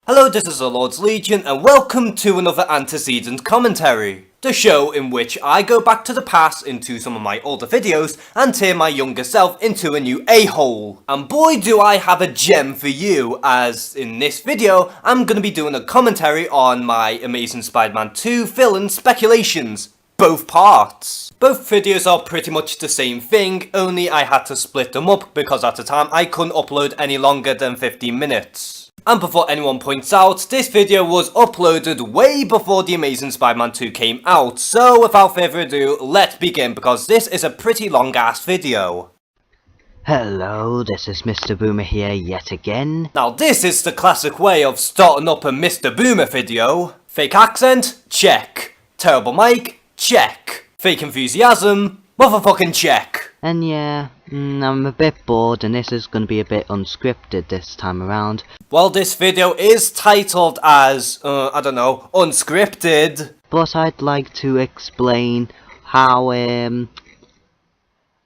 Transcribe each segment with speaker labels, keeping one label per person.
Speaker 1: Hello, this is the Lord's Legion, and welcome to another Antecedent commentary. The show in which I go back to the past into some of my older videos and turn my younger self into a new a-hole. And boy do I have a gem for you, as in this video I'm going to be doing a commentary on my Amazing Spider-Man 2 villain speculations. Both parts. Both videos are pretty much the same thing, only I had to split them up because at the time I couldn't upload any longer than 15 minutes. And before anyone points out, this video was uploaded way before the Amazing Spider-Man 2 came out, so without further ado, let's begin because this is a pretty long ass video.
Speaker 2: Hello, this is Mr. Boomer here yet again.
Speaker 1: Now this is the classic way of starting up a Mr. Boomer video. Fake accent? Check. Terrible mic? Check. Fake enthusiasm? Motherfucking check.
Speaker 2: And yeah, I'm a bit bored and this is going to be a bit unscripted this time around.
Speaker 1: Well, this video is titled as, I don't know, unscripted.
Speaker 2: But I'd like to explain how,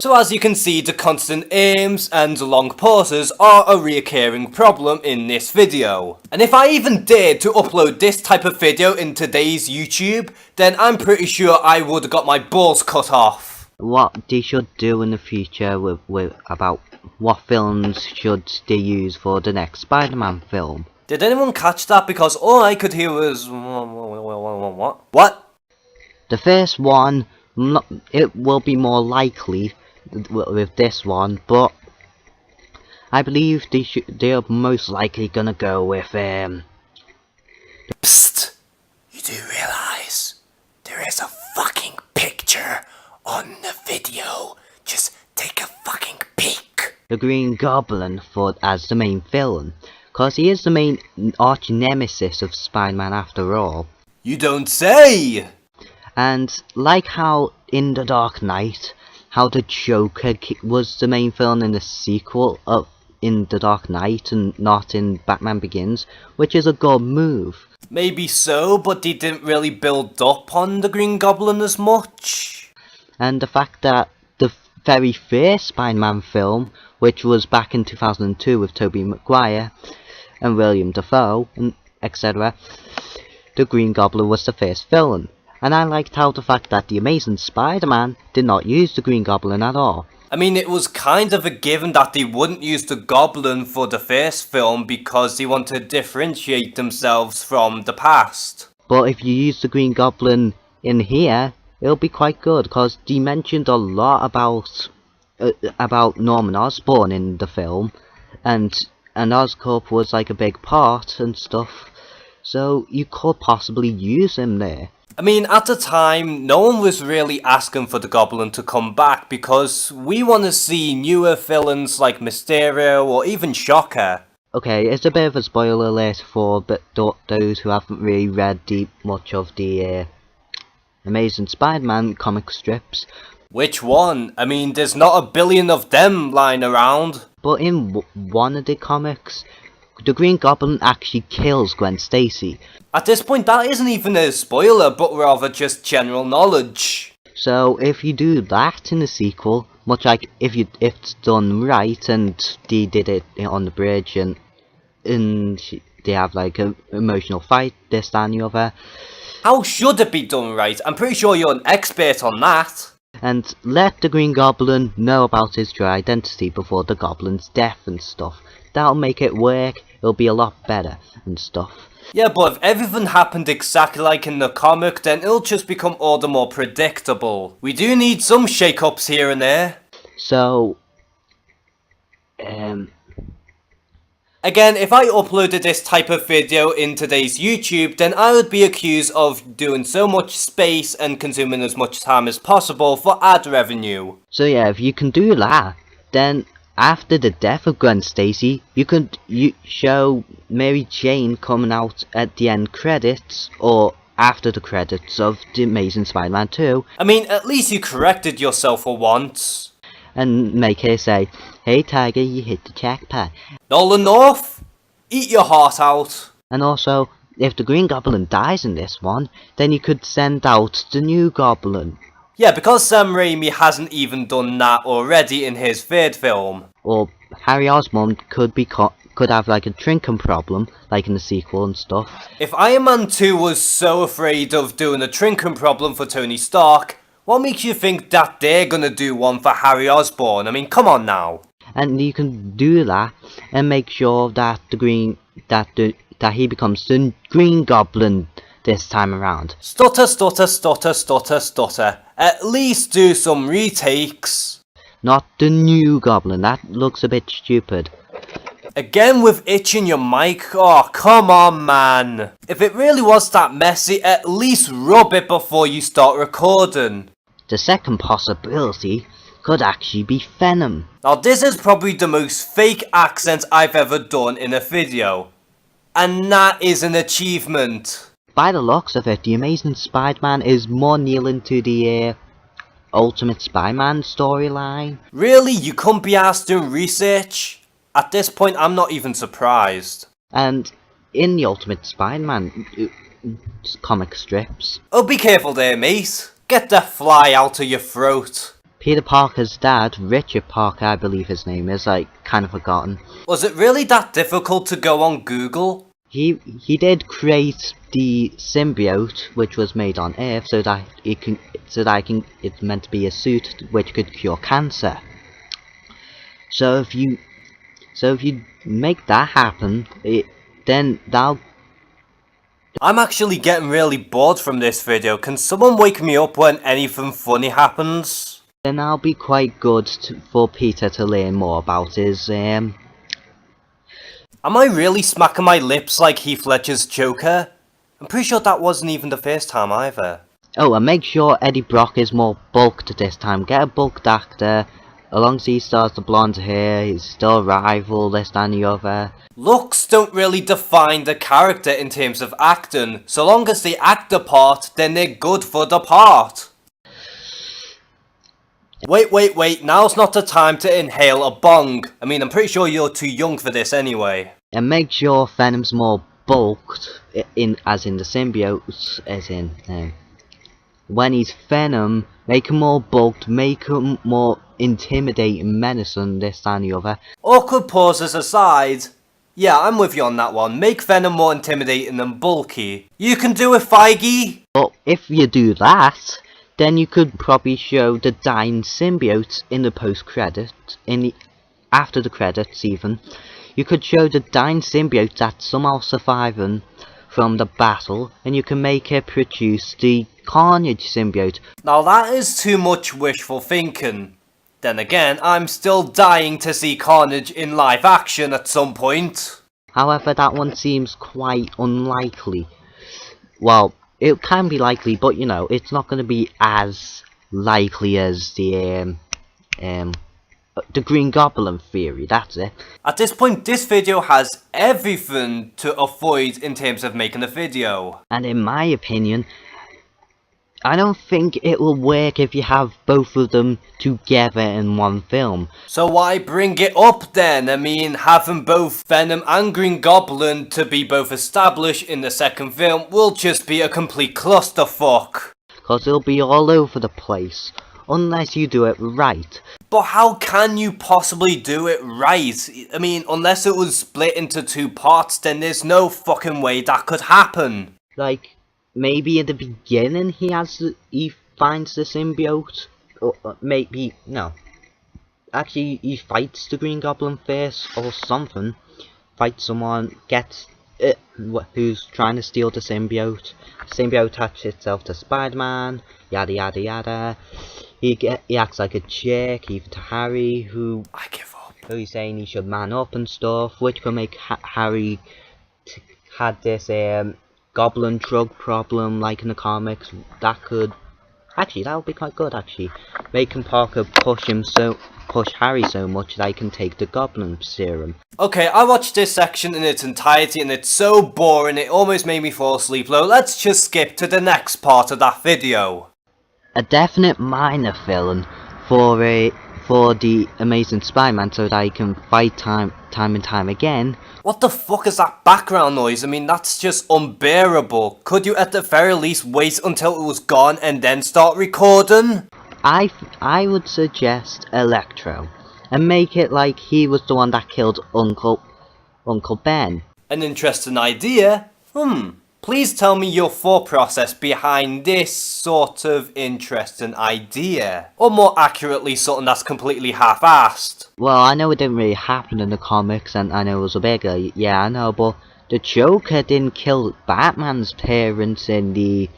Speaker 1: So as you can see, the constant aims and long pauses are a reoccurring problem in this video. And if I even dared to upload this type of video in today's YouTube, then I'm pretty sure I would have got my balls cut off.
Speaker 2: What they should do in the future with about what films should they use for the next Spider-Man film.
Speaker 1: Did anyone catch that? Because all I could hear was... What?
Speaker 2: The first one, it will be more likely with this one, but I believe they're most likely gonna go with
Speaker 1: Psst! You do realise there is a fucking picture on the video? Just take a fucking peek.
Speaker 2: the Green Goblin as the main villain, cause he is the main arch nemesis of Spider-Man after all.
Speaker 1: You don't say!
Speaker 2: And like how in The Dark Knight, how the Joker was the main villain in the sequel of in The Dark Knight and not in Batman Begins, which is a good move.
Speaker 1: Maybe so, but they didn't really build up on the Green Goblin as much.
Speaker 2: And the fact that the very first Spider-Man film, which was back in 2002 with Tobey Maguire and William Dafoe, and etc., the Green Goblin was the first villain. And I liked how the fact that the Amazing Spider-Man did not use the Green Goblin at all.
Speaker 1: I mean, it was kind of a given that they wouldn't use the Goblin for the first film because they want to differentiate themselves from the past.
Speaker 2: But if you use the Green Goblin in here, it'll be quite good, because they mentioned a lot about Norman Osborn in the film, and Oscorp was like a big part and stuff, so you could possibly use him there.
Speaker 1: I mean, at the time, no one was really asking for the Goblin to come back because we want to see newer villains like Mysterio or even Shocker.
Speaker 2: Okay, it's a bit of a spoiler alert for those who haven't really read much of the Amazing Spider-Man comic strips.
Speaker 1: Which one? I mean, there's not a billion of them lying around.
Speaker 2: But in one of the comics, the Green Goblin actually kills Gwen Stacy.
Speaker 1: At this point, that isn't even a spoiler, but rather just general knowledge.
Speaker 2: So if you do that in the sequel, much like if it's done right and they did it on the bridge and they have like an emotional fight, this, that and the other.
Speaker 1: How should it be done right? I'm pretty sure you're an expert on that.
Speaker 2: And let the Green Goblin know about his true identity before the Goblin's death and stuff. That'll make it work, it'll be a lot better and stuff.
Speaker 1: Yeah, but if everything happened exactly like in the comic, then it'll just become all the more predictable. We do need some shake-ups here and there.
Speaker 2: So,
Speaker 1: again, if I uploaded this type of video in today's YouTube, then I would be accused of doing so much space and consuming as much time as possible for ad revenue.
Speaker 2: So yeah, if you can do that, then after the death of Gwen Stacy, you could show Mary Jane coming out at the end credits, or after the credits of The Amazing Spider-Man 2.
Speaker 1: I mean, at least you corrected yourself for once.
Speaker 2: And make her say, "Hey Tiger, you hit the jackpot."
Speaker 1: Nolan North, eat your heart out.
Speaker 2: And also, if the Green Goblin dies in this one, then you could send out the new Goblin.
Speaker 1: Yeah, because Sam Raimi hasn't even done that already in his third film.
Speaker 2: Or Harry Osborn could could have like a drinking problem, like in the sequel and stuff.
Speaker 1: If Iron Man 2 was so afraid of doing a drinking problem for Tony Stark, what makes you think that they're gonna do one for Harry Osborn? I mean, come on now.
Speaker 2: And you can do that and make sure that that he becomes the Green Goblin this time around.
Speaker 1: Stutter, stutter, stutter, stutter, stutter. At least do some retakes.
Speaker 2: Not the new Goblin, that looks a bit stupid.
Speaker 1: Again with itching your mic? Oh, come on, man. If it really was that messy, at least rub it before you start recording.
Speaker 2: The second possibility could actually be Venom.
Speaker 1: Now this is probably the most fake accent I've ever done in a video. And that is an achievement.
Speaker 2: By the looks of it, the Amazing Spider-Man is more kneeling to the Ultimate Spider-Man storyline.
Speaker 1: Really? You couldn't be asked doing research? At this point, I'm not even surprised.
Speaker 2: And in the Ultimate Spider-Man comic strips,
Speaker 1: Oh, be careful there, mate. Get the fly out of your throat.
Speaker 2: Peter Parker's dad, Richard Parker, I believe his name is, kind of forgotten.
Speaker 1: Was it really that difficult to go on Google?
Speaker 2: He did create the symbiote, which was made on Earth, so that it's meant to be a suit which could cure cancer. So if you make that happen, then that'll.
Speaker 1: I'm actually getting really bored from this video. Can someone wake me up when anything funny happens?
Speaker 2: Then that'll be quite good for Peter to learn more about his
Speaker 1: Am I really smacking my lips like Heath Ledger's Joker? I'm pretty sure that wasn't even the first time either.
Speaker 2: Oh, and make sure Eddie Brock is more bulked this time. Get a bulked actor. As long as he starts the blonde hair, he's still a rival, this, that and the other.
Speaker 1: Looks don't really define the character in terms of acting. So long as they act the part, then they're good for the part. Wait, now's not the time to inhale a bong. I mean, I'm pretty sure you're too young for this anyway.
Speaker 2: And make sure Venom's more bulked, as in the symbiote, as in, when he's Venom, make him more bulked, make him more intimidating, menacing, this and the other.
Speaker 1: Awkward pauses aside, yeah, I'm with you on that one. Make Venom more intimidating than bulky. You can do it, Feige!
Speaker 2: But if you do that, then you could probably show the dying symbiote in the post-credit, after the credits even. You could show the dying symbiote that's somehow surviving from the battle, and you can make it produce the Carnage symbiote.
Speaker 1: Now that is too much wishful thinking. Then again, I'm still dying to see Carnage in live action at some point.
Speaker 2: However, that one seems quite unlikely. Well, it can be likely, but you know, it's not going to be as likely as the Green Goblin theory, that's it.
Speaker 1: At this point, this video has everything to avoid in terms of making a video.
Speaker 2: And in my opinion, I don't think it will work if you have both of them together in one film.
Speaker 1: So why bring it up then? I mean, having both Venom and Green Goblin to be both established in the second film will just be a complete clusterfuck.
Speaker 2: Cause it'll be all over the place, unless you do it right.
Speaker 1: But how can you possibly do it right? I mean, unless it was split into two parts, then there's no fucking way that could happen.
Speaker 2: Like, maybe in the beginning he finds the symbiote, or maybe, no. Actually, he fights the Green Goblin first, or something. Fights someone, gets who's trying to steal the symbiote. Symbiote attaches itself to Spider-Man, yada yada yada. He acts like a jerk, even to Harry, who
Speaker 1: I give up.
Speaker 2: Who he's saying he should man up and stuff, which could make Harry had this goblin drug problem like in the comics. That would be quite good actually. Making Parker push Harry so much that he can take the goblin serum.
Speaker 1: Okay, I watched this section in its entirety and it's so boring it almost made me fall asleep. Let's just skip to the next part of that video.
Speaker 2: A definite minor villain for the Amazing Spider-Man so that he can fight time and time again.
Speaker 1: What the fuck is that background noise? I mean, that's just unbearable. Could you at the very least wait until it was gone and then start recording?
Speaker 2: I would suggest Electro, and make it like he was the one that killed Uncle Uncle Ben.
Speaker 1: An interesting idea. Please tell me your thought process behind this sort of interesting idea. Or more accurately, something that's completely half-assed.
Speaker 2: Well, I know it didn't really happen in the comics, and I know it was a bigger, yeah, I know, but the Joker didn't kill Batman's parents in the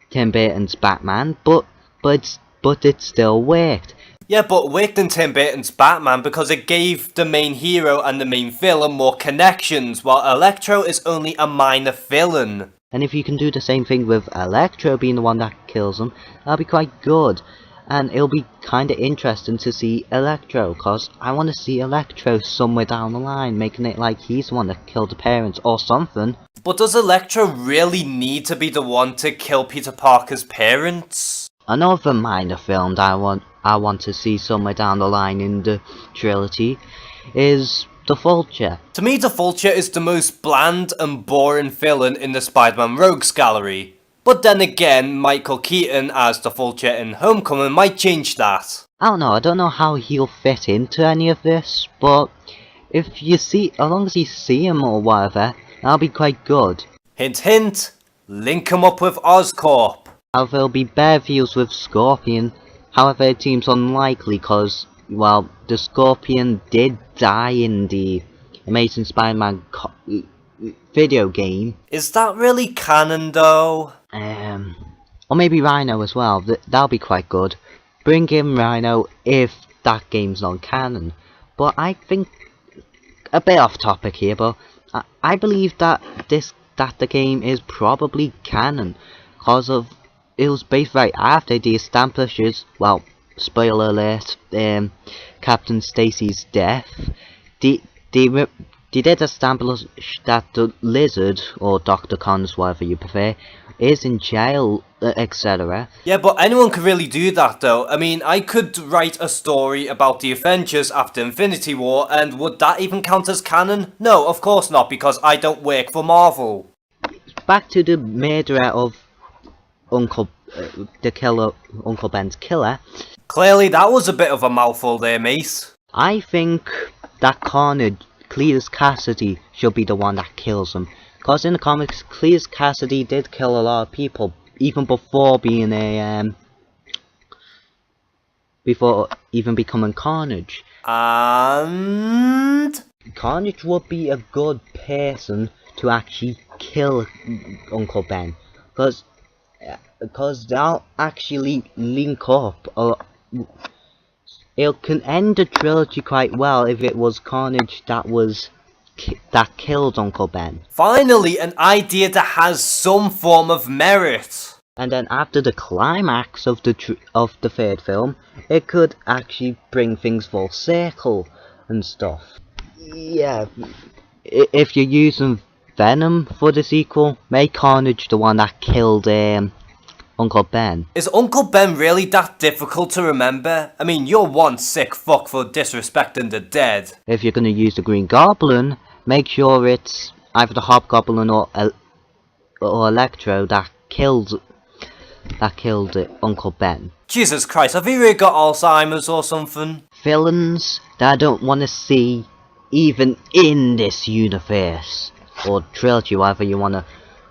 Speaker 2: Tim Burton's Batman, but it still worked.
Speaker 1: Yeah, but it worked in Tim Burton's Batman because it gave the main hero and the main villain more connections, while Electro is only a minor villain.
Speaker 2: And if you can do the same thing with Electro being the one that kills him, that'll be quite good. And it'll be kinda interesting to see Electro, cause I wanna see Electro somewhere down the line, making it like he's the one that killed the parents or something.
Speaker 1: But does Electro really need to be the one to kill Peter Parker's parents?
Speaker 2: Another minor film that I want to see somewhere down the line in the trilogy is the Vulture.
Speaker 1: To me, the Vulture is the most bland and boring villain in the Spider-Man Rogues Gallery. But then again, Michael Keaton as the Vulture in Homecoming might change that.
Speaker 2: I don't know how he'll fit into any of this, but if you see, as long as you see him or whatever, that'll be quite good.
Speaker 1: Hint hint, link him up with Oscorp.
Speaker 2: There'll be better views with Scorpion, however it seems unlikely cause, well, the Scorpion did die in the Amazing Spider-Man video game.
Speaker 1: Is that really canon though?
Speaker 2: Or maybe Rhino as well, that'll be quite good. Bring in Rhino if that game's not canon. But I think, a bit off topic here, but I believe that the game is probably canon, cause of it was based right after the establishes, well, spoiler alert, Captain Stacy's death. They did establish that the Lizard, or Dr. Connors, whatever you prefer, is in jail, etc.
Speaker 1: Yeah, but anyone could really do that though. I mean, I could write a story about the Avengers after Infinity War, and would that even count as canon? No, of course not, because I don't work for Marvel.
Speaker 2: Back to the murderer of Uncle Ben's killer.
Speaker 1: Clearly that was a bit of a mouthful there, mate.
Speaker 2: I think that Cletus Cassidy should be the one that kills him. Cause in the comics, Cletus Cassidy did kill a lot of people, even before being before even becoming Carnage.
Speaker 1: And
Speaker 2: Carnage would be a good person to actually kill Uncle Ben, cause they'll actually link up. It can end the trilogy quite well if it was Carnage that killed Uncle Ben.
Speaker 1: Finally, an idea that has some form of merit.
Speaker 2: And then after the climax of the third film, it could actually bring things full circle and stuff. Yeah, if you're using Venom for the sequel, make Carnage the one that killed Uncle Ben.
Speaker 1: Is Uncle Ben really that difficult to remember? I mean, you're one sick fuck for disrespecting the dead.
Speaker 2: If you're gonna use the Green Goblin, make sure it's either the Hobgoblin or Electro that killed Uncle Ben.
Speaker 1: Jesus Christ, have you really got Alzheimer's or something?
Speaker 2: Villains that I don't want to see even in this universe, or trilogy, whatever you want to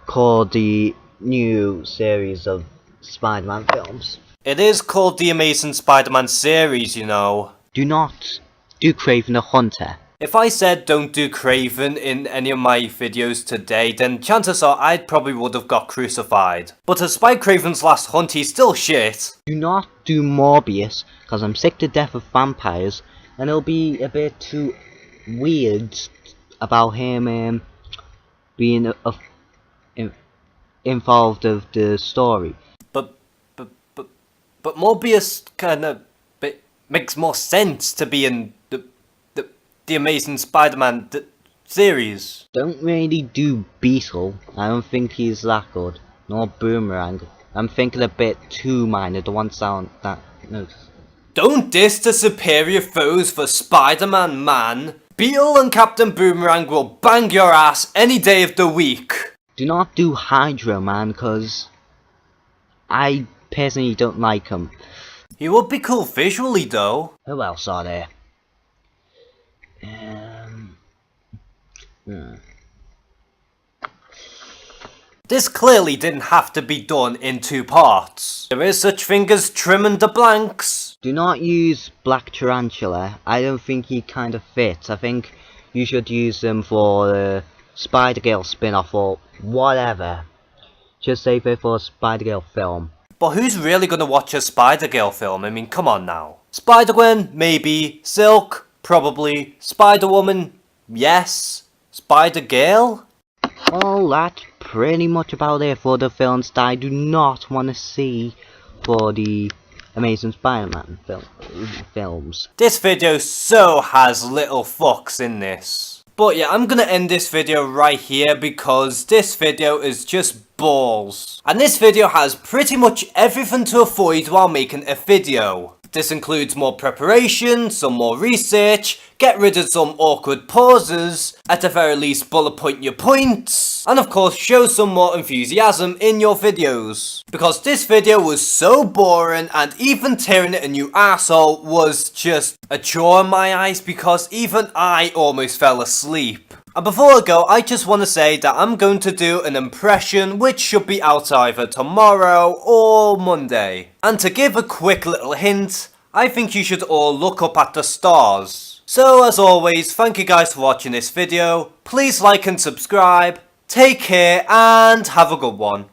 Speaker 2: call the new series of Spider-Man films.
Speaker 1: It is called the Amazing Spider-Man series, you know.
Speaker 2: Do not do Kraven the Hunter.
Speaker 1: If I said don't do Kraven in any of my videos today, then chances are I probably would have got crucified. But despite Kraven's Last Hunt, he's still shit.
Speaker 2: Do not do Morbius, cause I'm sick to death of vampires, and it'll be a bit too weird about him being involved of the story.
Speaker 1: But Morbius kinda makes more sense to be in the Amazing Spider-Man series.
Speaker 2: Don't really do Beetle. I don't think he's that good. Nor Boomerang. I'm thinking a bit too minor. The one sound that no.
Speaker 1: Don't diss the superior foes for Spider-Man, man. Beetle and Captain Boomerang will bang your ass any day of the week.
Speaker 2: Do not do Hydro Man, cause I personally don't like him.
Speaker 1: He would be cool visually though.
Speaker 2: Who else are there?
Speaker 1: This clearly didn't have to be done in 2 parts. There is such thing as trimming the blanks.
Speaker 2: Do not use Black Tarantula. I don't think he kind of fits. I think you should use them for the Spider-Girl spin-off or whatever. Just save it for a Spider-Girl film.
Speaker 1: But who's really gonna watch a Spider-Girl film? I mean, come on now. Spider-Gwen? Maybe. Silk? Probably. Spider-Woman? Yes. Spider-Girl?
Speaker 2: Well, that's pretty much about it for the films that I do not want to see for the Amazing Spider-Man films.
Speaker 1: This video so has little fucks in this. But yeah, I'm gonna end this video right here because this video is just balls. And this video has pretty much everything to avoid while making a video. This includes more preparation, some more research, get rid of some awkward pauses, at the very least bullet point your points, and of course show some more enthusiasm in your videos. Because this video was so boring and even tearing it a new arsehole was just a chore in my eyes because even I almost fell asleep. And before I go, I just want to say that I'm going to do an impression which should be out either tomorrow or Monday. And to give a quick little hint, I think you should all look up at the stars. So as always, thank you guys for watching this video, please like and subscribe, take care and have a good one.